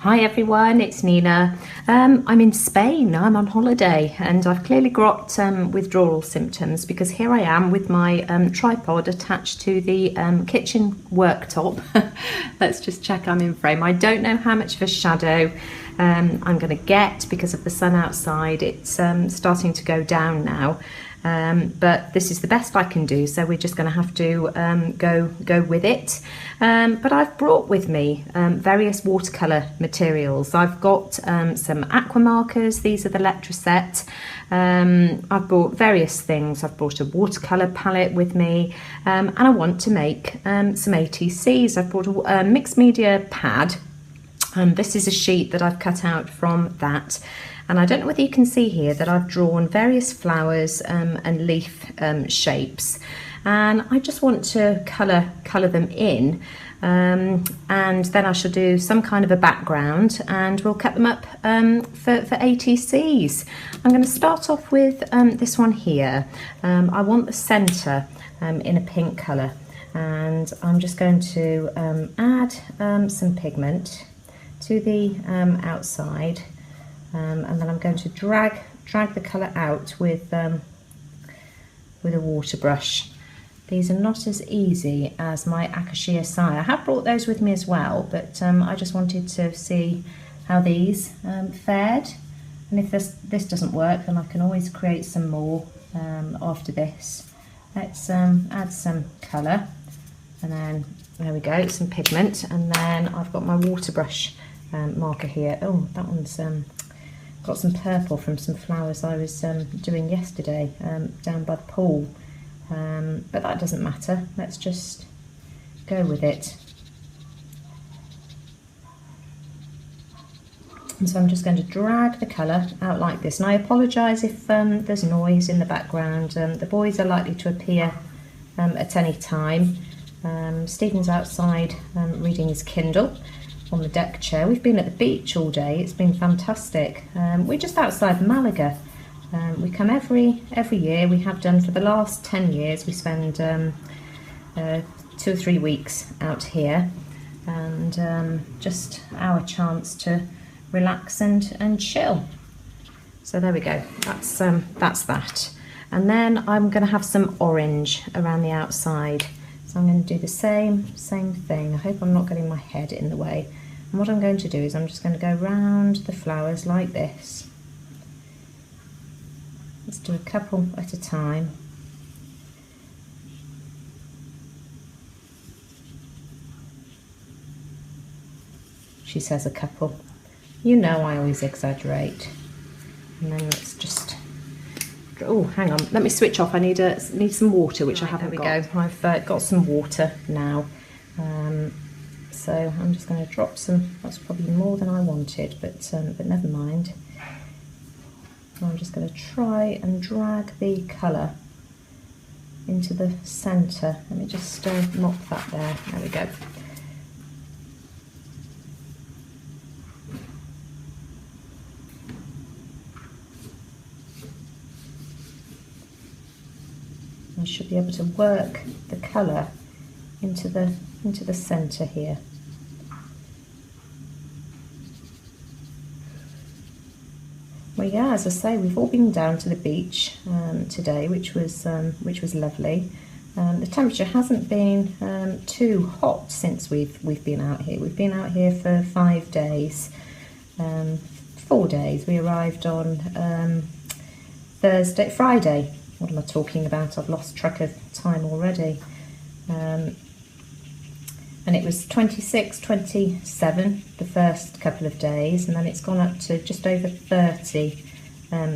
Hi everyone, it's Nina. I'm in Spain, I'm on holiday, and I've clearly got withdrawal symptoms because here I am with my tripod attached to the kitchen worktop. Let's just check I'm in frame. I don't know how much of a shadow I'm going to get because of the sun outside. It's starting to go down now. But this is the best I can do, so we're just going to have to go with it. But I've brought with me various watercolour materials. I've got some aqua markers. These are the Letraset. I've brought various things. I've brought a watercolour palette with me, and I want to make some ATCs. I've brought a mixed media pad. This is a sheet that I've cut out from that. And I don't know whether you can see here that I've drawn various flowers and leaf shapes, and I just want to colour them in, and then I shall do some kind of a background and we'll cut them up for ATCs. I'm going to start off with this one here. I want the centre in a pink colour, and I'm just going to add some pigment to the outside. And then I'm going to drag the colour out with a water brush. These are not as easy as my Acacia Sai. I have brought those with me as well, but I just wanted to see how these fared. And if this doesn't work, then I can always create some more after this. Let's add some colour, and then there we go, some pigment, and then I've got my water brush marker here. Oh, that one's got some purple from some flowers I was doing yesterday down by the pool, but that doesn't matter. Let's just go with it. And so I'm just going to drag the colour out like this, and I apologise if there's noise in the background. The boys are likely to appear at any time. Stephen's outside reading his Kindle on the deck chair. We've been at the beach all day. It's been fantastic. We're just outside Malaga. We come every year. We have done for the last 10 years. We spend 2 or 3 weeks out here, and just our chance to relax and chill. So there we go. That's that. And then I'm going to have some orange around the outside. So I'm going to do the same thing. I hope I'm not getting my head in the way. And what I'm going to do is I'm just going to go round the flowers like this. Let's do a couple at a time. She says a couple. You know I always exaggerate. And then let's just... Oh, hang on. Let me switch off. I need some water, which I haven't got. There we go. I've got some water now. So I'm just going to drop some. That's probably more than I wanted, but never mind. I'm just going to try and drag the colour into the centre. Let me just mop that there. There we go. I should be able to work the colour into the centre here. Well, yeah, as I say, we've all been down to the beach today, which was lovely. The temperature hasn't been too hot since we've been out here. We've been out here for 5 days, 4 days. We arrived on Friday. What am I talking about? I've lost track of time already. And it was 26, 27 the first couple of days, and then it's gone up to just over 30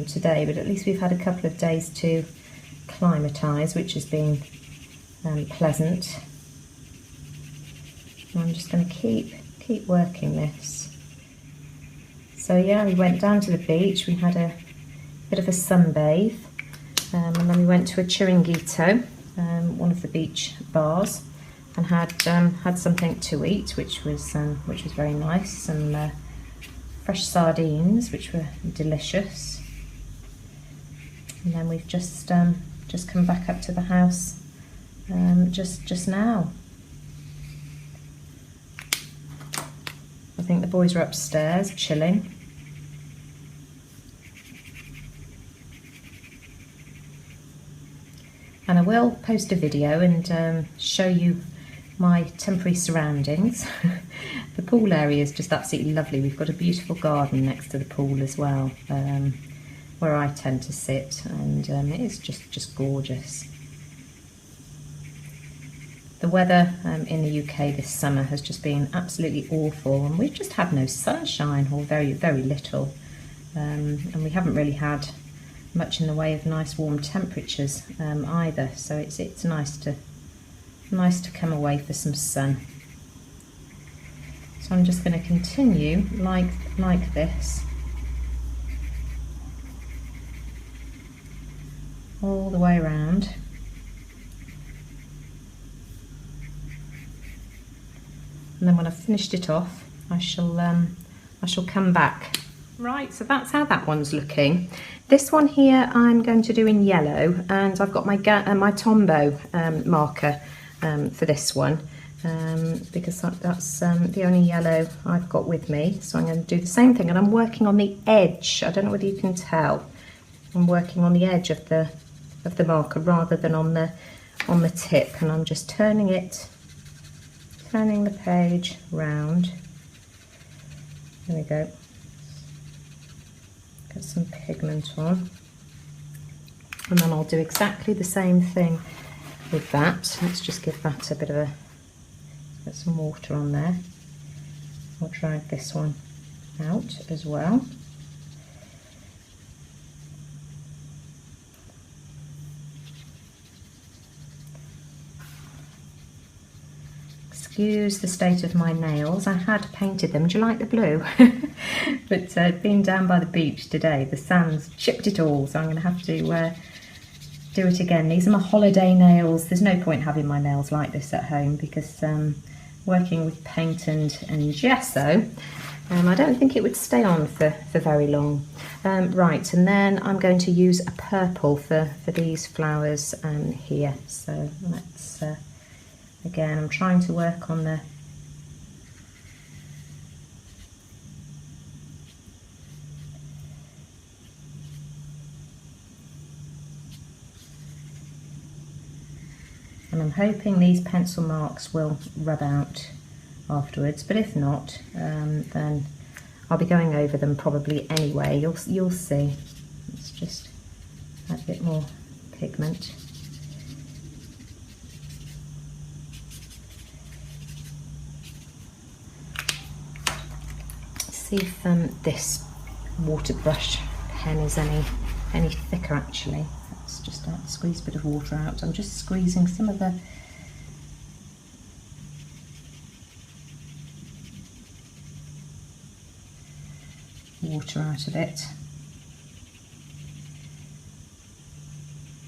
today, but at least we've had a couple of days to climatise, which has been pleasant. And I'm just going to keep working this. So yeah, we went down to the beach, we had a bit of a sunbathe, and then we went to a chiringuito, one of the beach bars, and had something to eat, which was very nice. Some fresh sardines, which were delicious. And then we've just come back up to the house just now. I think the boys are upstairs chilling. And I will post a video and show you my temporary surroundings. The pool area is just absolutely lovely. We've got a beautiful garden next to the pool as well, where I tend to sit, and it is just gorgeous. The weather in the UK this summer has just been absolutely awful, and we've just had no sunshine, or very, very little, and we haven't really had much in the way of nice warm temperatures either, so it's nice to come away for some sun. So I'm just going to continue like this all the way around. And then when I've finished it off, I shall come back. Right, so that's how that one's looking. This one here I'm going to do in yellow, and I've got my Tombow marker for this one, because that's the only yellow I've got with me. So I'm going to do the same thing, and I'm working on the edge. I don't know whether you can tell. I'm working on the edge of the marker rather than on the tip, and I'm just turning the page round. There we go. Get some pigment on, and then I'll do exactly the same thing with that. Let's just give that a bit of get some water on there. I'll drag this one out as well. Excuse the state of my nails. I had painted them. Do you like the blue? But being down by the beach today, the sand's chipped it all, so I'm going to have to do it again. These are my holiday nails. There's no point having my nails like this at home, because working with paint and gesso, I don't think it would stay on for very long. Right, and then I'm going to use a purple for these flowers here. So let's again, I'm trying to work on the and I'm hoping these pencil marks will rub out afterwards, but if not, then I'll be going over them probably anyway. You'll see. Let's just add a bit more pigment. See if this water brush pen is any thicker actually. Let's just squeeze a bit of water out. I'm just squeezing some of the water out of it.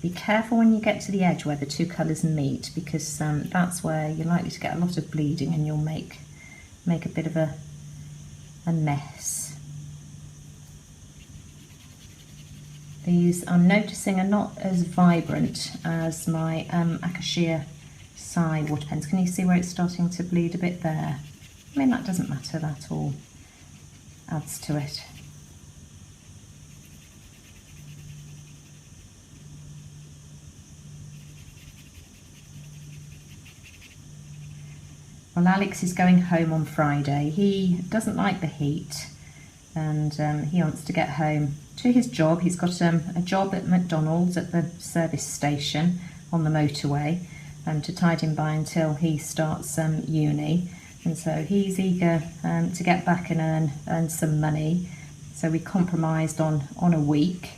Be careful when you get to the edge where the two colours meet, because that's where you're likely to get a lot of bleeding, and you'll make a bit of a mess. These I'm noticing are not as vibrant as my Acacia Sai water pens. Can you see where it's starting to bleed a bit there? I mean, that doesn't matter, that all adds to it. Well, Alex is going home on Friday. He doesn't like the heat, and he wants to get home to his job. He's got a job at McDonald's at the service station on the motorway, to tide him by until he starts uni. And so he's eager to get back and earn some money. So we compromised on a week,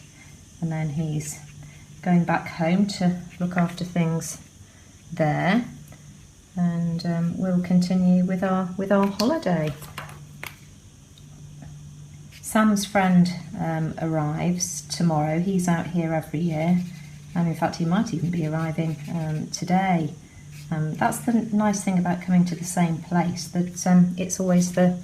and then he's going back home to look after things there. And we'll continue with our holiday. Sam's friend arrives tomorrow. He's out here every year, and in fact he might even be arriving today. That's the nice thing about coming to the same place, that it's always the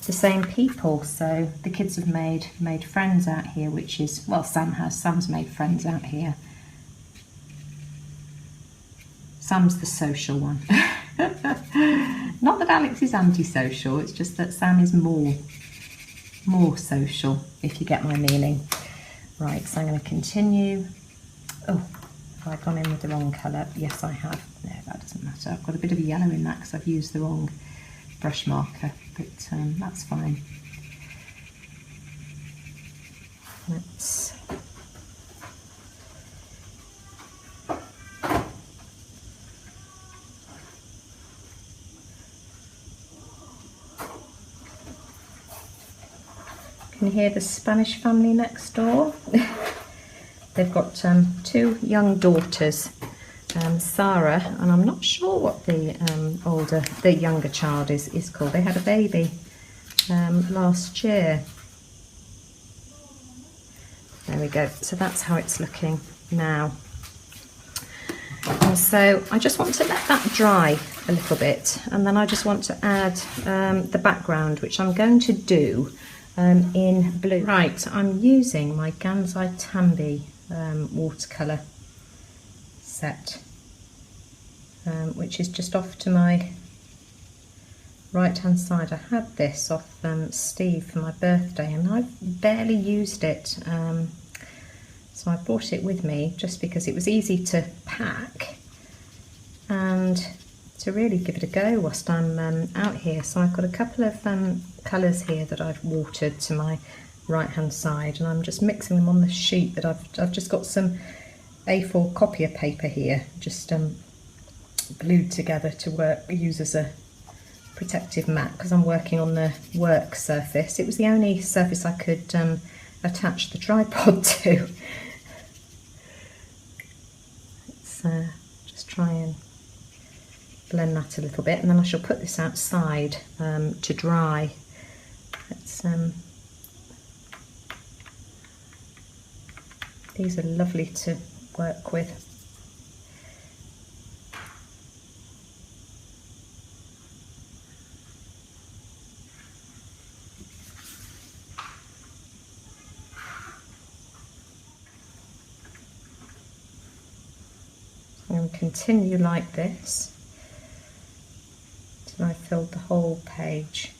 same people. So the kids have made friends out here, which is, well, Sam's made friends out here. Sam's the social one. Not that Alex is antisocial, it's just that Sam is more social, if you get my meaning. Right, so I'm going to continue. Oh, have I gone in with the wrong colour? Yes, I have. No, that doesn't matter. I've got a bit of yellow in that because I've used the wrong brush marker, but that's fine. Let's can you hear the Spanish family next door? They've got 2 young daughters, Sara, and I'm not sure what the younger child is called. They had a baby last year. There we go. So that's how it's looking now. And so I just want to let that dry a little bit, and then I just want to add the background, which I'm going to do in blue. Right, I'm using my Gansai Tambi watercolour set, which is just off to my right hand side. I had this off Steve for my birthday and I've barely used it, so I brought it with me just because it was easy to pack and to really give it a go whilst I'm out here. So I've got a couple of colours here that I've watered to my right hand side, and I'm just mixing them on the sheet that I've just got some A4 copier paper here, just glued together to use as a protective mat because I'm working on the work surface. It was the only surface I could attach the tripod to. Let's just try and blend that a little bit, and then I shall put this outside to dry. These are lovely to work with. I'm going to continue like this until I've filled the whole page.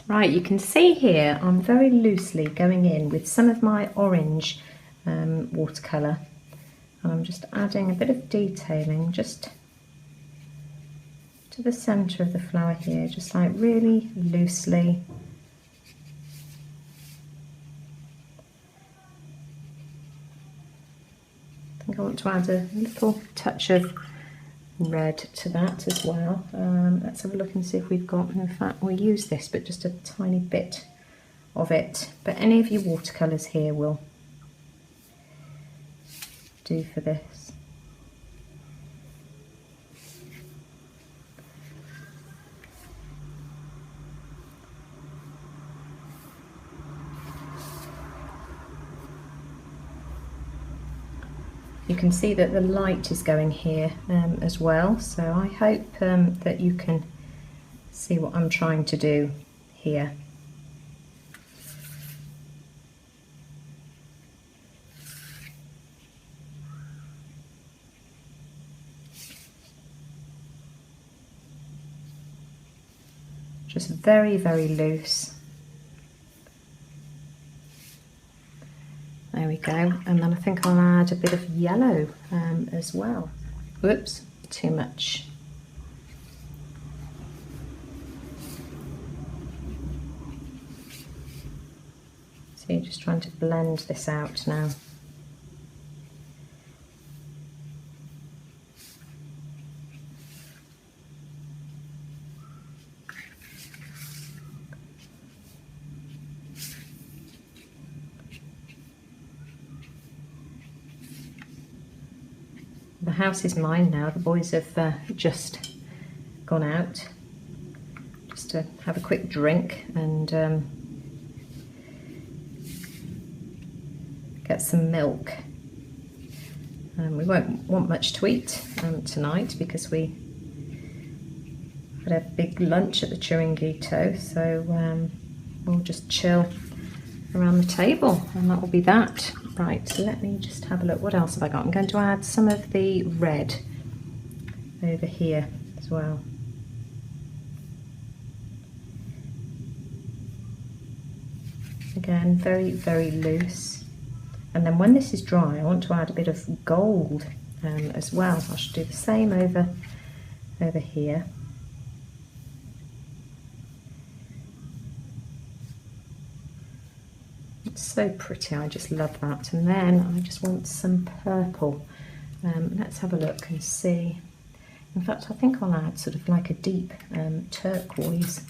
Right, you can see here I'm very loosely going in with some of my orange watercolour, and I'm just adding a bit of detailing just to the centre of the flower here, just like really loosely. I think I want to add a little touch of red to that as well. Let's have a look and see if we've got, in fact we'll use this, but just a tiny bit of it, but any of your watercolours here will do for this. You can see that the light is going here as well, so I hope that you can see what I'm trying to do here. Just very, very loose. There we go, and then I think I'll add a bit of yellow as well. Whoops, too much. So you're just trying to blend this out now. The house is mine now. The boys have just gone out just to have a quick drink and get some milk. We won't want much to eat tonight because we had a big lunch at the Chiringuito, so we'll just chill around the table, and that will be that. Right, so let me just have a look. What else have I got? I'm going to add some of the red over here as well. Again, very, very loose. And then when this is dry, I want to add a bit of gold as well. I should do the same over here. It's so pretty, I just love that. And then I just want some purple. Let's have a look and see. In fact, I think I'll add sort of like a deep turquoise.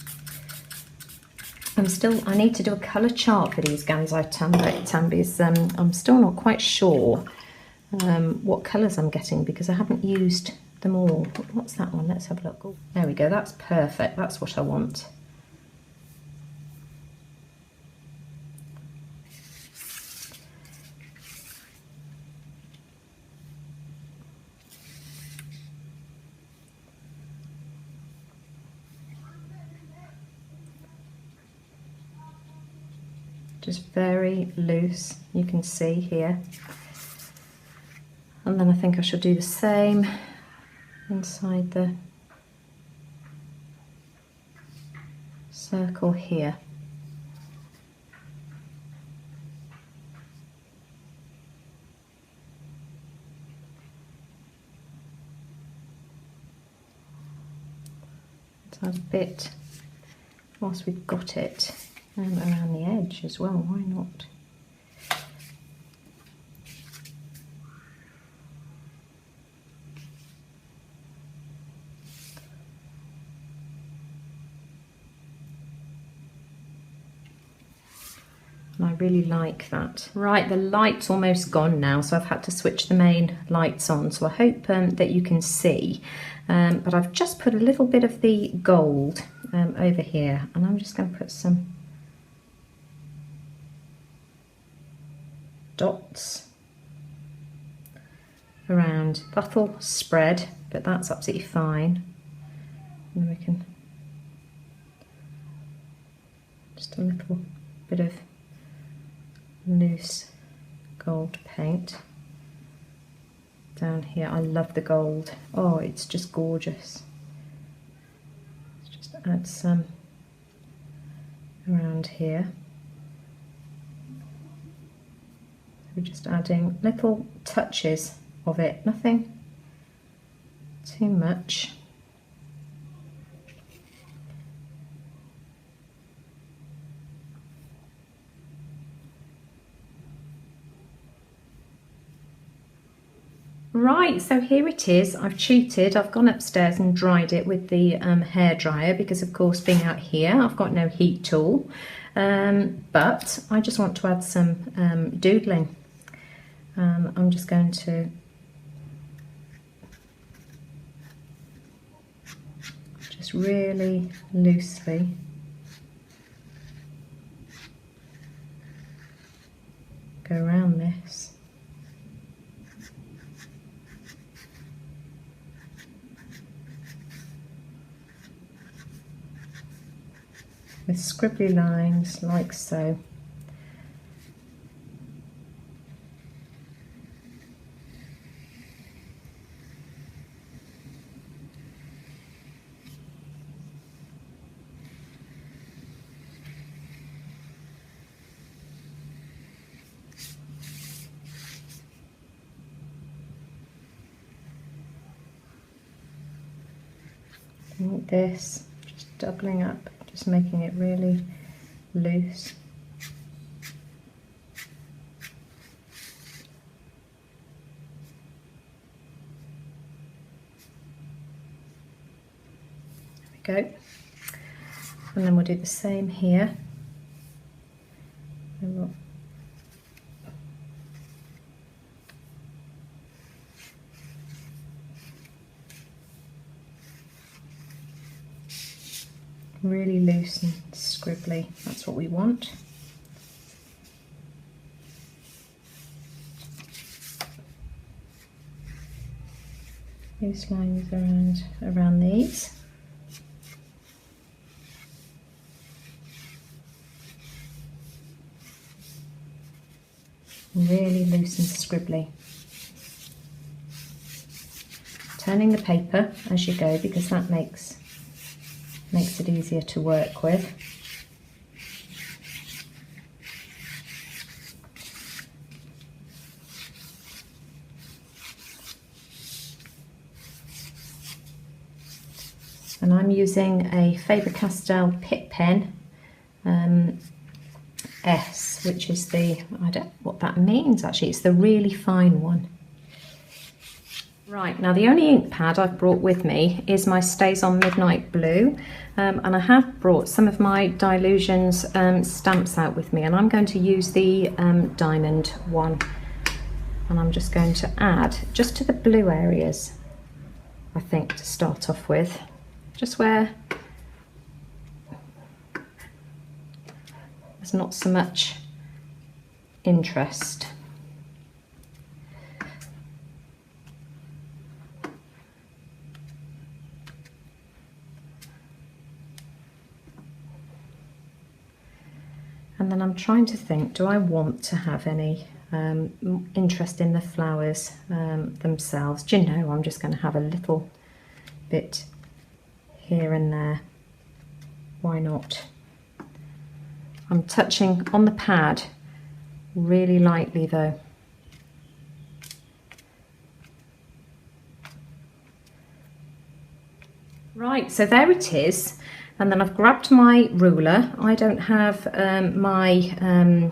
I need to do a colour chart for these Gansai Tambis. I'm still not quite sure what colours I'm getting because I haven't used them all. What's that one? Let's have a look. Oh, there we go, that's perfect, that's what I want. Just very loose, you can see here. And then I think I should do the same inside the circle here. Let's add a bit whilst we've got it. Around the edge as well, why not? And I really like that. Right, the light's almost gone now, so I've had to switch the main lights on, so I hope that you can see. But I've just put a little bit of the gold over here, and I'm just going to put some dots around. That'll spread, but that's absolutely fine. And then we can just a little bit of loose gold paint down here. I love the gold. Oh, it's just gorgeous. Let's just add some around here. We're just adding little touches of it, nothing too much. Right, so here it is. I've cheated. I've gone upstairs and dried it with the hairdryer because, of course, being out here, I've got no heat tool. But I just want to add some doodling. I'm just going to just really loosely go around this. With scribbly lines like so. Like this, just doubling up, just making it really loose. There we go. And then we'll do the same here. And we'll really loose and scribbly, that's what we want. Loose lines around these. Really loose and scribbly. Turning the paper as you go, because that makes it easier to work with. And I'm using a Faber-Castell Pitt pen S, which is the, I don't know what that means actually, it's the really fine one. Right, now the only ink pad I've brought with me is my Stays On Midnight Blue, and I have brought some of my Dilutions stamps out with me, and I'm going to use the diamond one, and I'm just going to add just to the blue areas, I think, to start off with, just where there's not so much interest. And then I'm trying to think, do I want to have any interest in the flowers themselves? Do you know, I'm just going to have a little bit here and there. Why not? I'm touching on the pad really lightly though. Right, so there it is. And then I've grabbed my ruler. I don't have my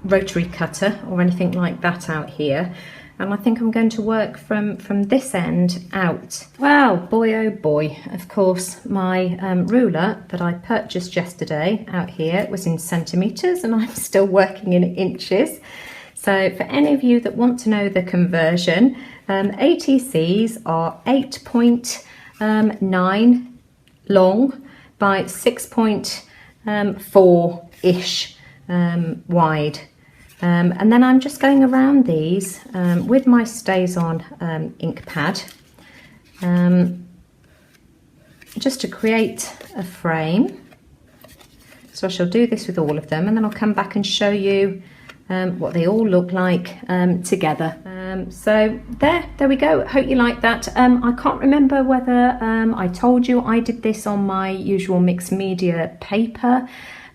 rotary cutter or anything like that out here. And I think I'm going to work from this end out. Well, boy oh boy, of course, my ruler that I purchased yesterday out here was in centimetres, and I'm still working in inches. So for any of you that want to know the conversion, ATCs are 8.9 long by 6.4-ish wide. And then I'm just going around these with my Stays On ink pad, just to create a frame. So I shall do this with all of them, and then I'll come back and show you what they all look like together. So there we go. Hope you like that. I can't remember whether I told you I did this on my usual mixed media paper.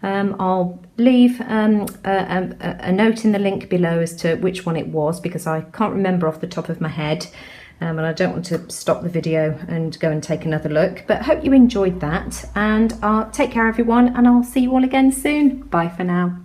I'll leave a note in the link below as to which one it was, because I can't remember off the top of my head, and I don't want to stop the video and go and take another look. But hope you enjoyed that, and take care everyone, and I'll see you all again soon. Bye for now.